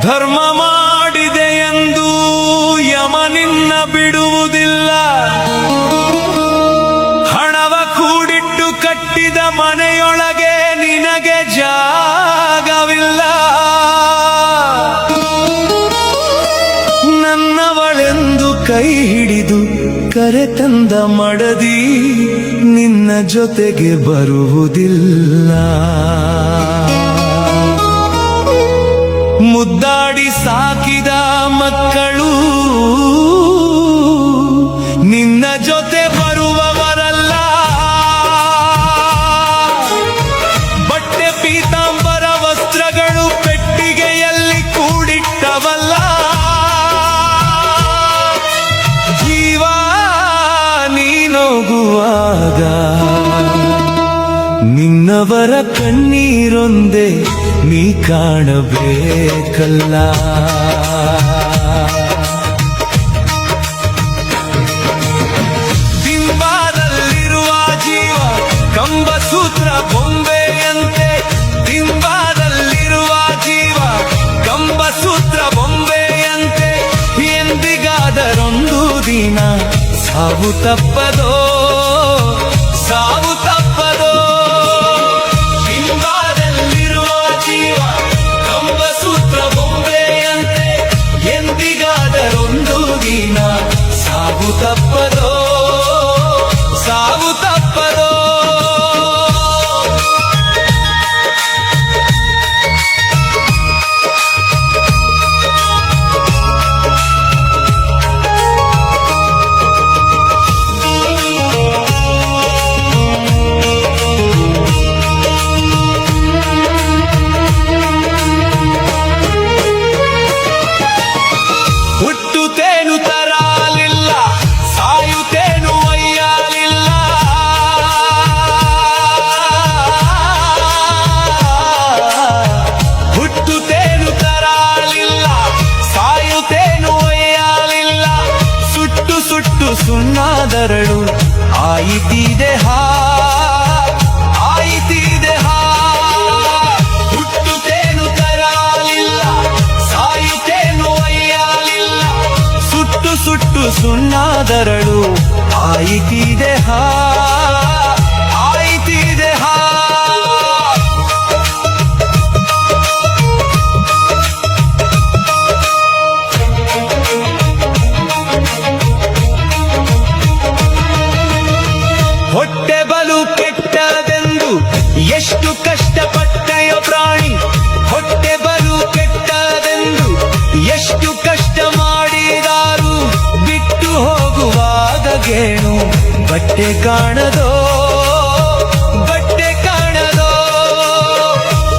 ಧರ್ಮ ಮಾಡಿದೆ ಎಂದು ಯಮ ನಿನ್ನ ಬಿಡುವುದಿಲ್ಲ. ಹಣವ ಕೂಡಿಟ್ಟು ಕಟ್ಟಿದ ಮನೆಯೊಳಗೆ ನಿನಗೆ ಜಾಗವಿಲ್ಲ. ನನ್ನವಳೆಂದು ಕೈ ಹಿಡಿದು ಕರೆತಂದ ಮಡದಿ ನಿನ್ನ ಜೊತೆಗೆ ಬರುವುದಿಲ್ಲ. ಮುದ್ದಾಡಿ ಸಾಕಿದ ಮಕ್ಕಳು ನಿನ್ನ ಜೊತೆ ಬರುವವರಲ್ಲ. ಬಟ್ಟೆ ಪೀತಾಂಬರ ವಸ್ತ್ರಗಳು ಪೆಟ್ಟಿಗೆಯಲ್ಲಿ ಕೂಡಿಟ್ಟವಲ್ಲ. ಜೀವ ನೀನೋಗುವಾಗ ನಿನ್ನವರ ಕಣ್ಣೀರೊಂದೇ ನೀ ಕಾಣಬೇಕಲ್ಲ. ದಿಂಬಾದಲ್ಲಿರುವ ಜೀವ ಕಂಬಸೂತ್ರ ಬೊಂಬೆಯಂತೆ. ದಿಂಬಾದಲ್ಲಿರುವ ಜೀವ ಕಂಬಸೂತ್ರ ಬೊಂಬೆಯಂತೆ. ಎಂದಿಗಾದರೊಂದು ದಿನ ಸಾವು ತಪ್ಪದೋ, ಸಾವು ತಪ್ಪದೋ. ದಿಂಬಾದಲ್ಲಿರುವ ಜೀವ ಕಂಬಸೂತ್ರ ಬೊಂಬೆಯಂತೆ. ಎಂದಿಗಾದರೊಂದು ದಿನ ಸಾವು ತಪ್ಪದೋ, ಸಾವು ತಪ್ಪದೋ. ಹುಟ್ಟುತ್ತೇನು ತರಾಲಿಲ್ಲ, ಸಾಯುತ್ತೇನು ಒಯ್ಯಲಿಲ್ಲ. ಹುಟ್ಟುತ್ತೇನು ತರಾಲಿಲ್ಲ, ಸಾಯುತ್ತೇನು ಒಯ್ಯಲಿಲ್ಲ. ಸುಟ್ಟು ಸುಟ್ಟು ಸುಣ್ಣಾದರಳು ಆಯಿತಿದೆ ಹಾ, ಆಯಿತಿದೆ ಹಾ. ಹುಟ್ಟುತ್ತೇನು ತರಾಲಿಲ್ಲ, ಸಾಯುತ್ತೇನು ಒಯ್ಯಲಿಲ್ಲ. ಸುಟ್ಟು ಸುಟ್ಟು ಸುಣ್ಣಾದರಳು ಆಯಿತಿದೆ ಹಾ, ಆಯಿತಿದೆ ಹಾ. ಹೊಟ್ಟೆ ಬಲು ಕೆಟ್ಟದೆಂದು ಎಷ್ಟು ಕಷ್ಟಪಟ್ಟೆಯೋ ಪ್ರಾಣಿ. ಹೊಟ್ಟೆ ಬಲು ಕೆಟ್ಟದೆಂದು ಎಷ್ಟು ಕಷ್ಟ ಮಾಡಿದಾರು. ಬಿಟ್ಟು ಹೋಗುವಾಗ ಗೇಣು ಬಟ್ಟೆ ಕಾಣದೋ, ಬಟ್ಟೆ ಕಾಣದೋ.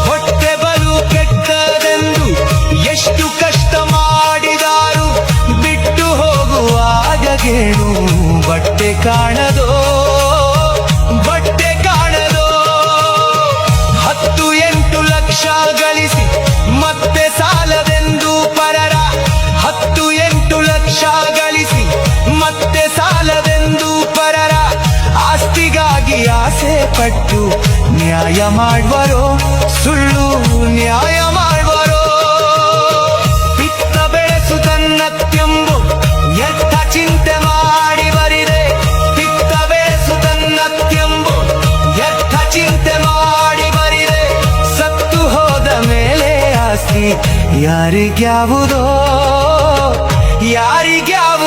ಹೊಟ್ಟೆ ಬಲು ಕೆಟ್ಟದೆಂದು ಎಷ್ಟು ಕಷ್ಟ ಮಾಡಿದಾರು. ಬಿಟ್ಟು ಹೋಗುವಾಗ ಗೇಣು ಬಟ್ಟೆ ಕಾಣದೋ, ಬಟ್ಟೆ ಕಾಣದೋ. 10-8 ಲಕ್ಷ ಗಳಿಸಿ ಮತ್ತೆ ಸಾಲದೆಂದು ಪರರ. 10-8 ಲಕ್ಷ ಗಳಿಸಿ ಮತ್ತೆ ಸಾಲದೆಂದು ಪರರ. ಆಸ್ತಿಗಾಗಿ ಆಸೆ ಪಟ್ಟು ನ್ಯಾಯ ಮಾಡುವರೋ, ಸುಳ್ಳು ನ್ಯಾಯ ಮಾಡುವರೋ. ಪಿತ್ತ ಬೆಳೆಸು ತನ್ನತ್ಯಂಬು ಎತ್ತ ಚಿಂತೆ ಮಾಡಿ ಬರಿದೆ. ಪಿತ್ತ ಬೆಳೆಸು ತನ್ನತ್ಯಂಬು ಎತ್ತ ಚಿಂತೆ ಮಾಡಿ ಬರಿದೆ. ಸತ್ತು ಹೋದ ಮೇಲೆ ಆಸ್ತಿ ಯಾರಿಗ್ಯಾವುದೋ, ಯಾರಿಗ್ಯಾವುದೋ.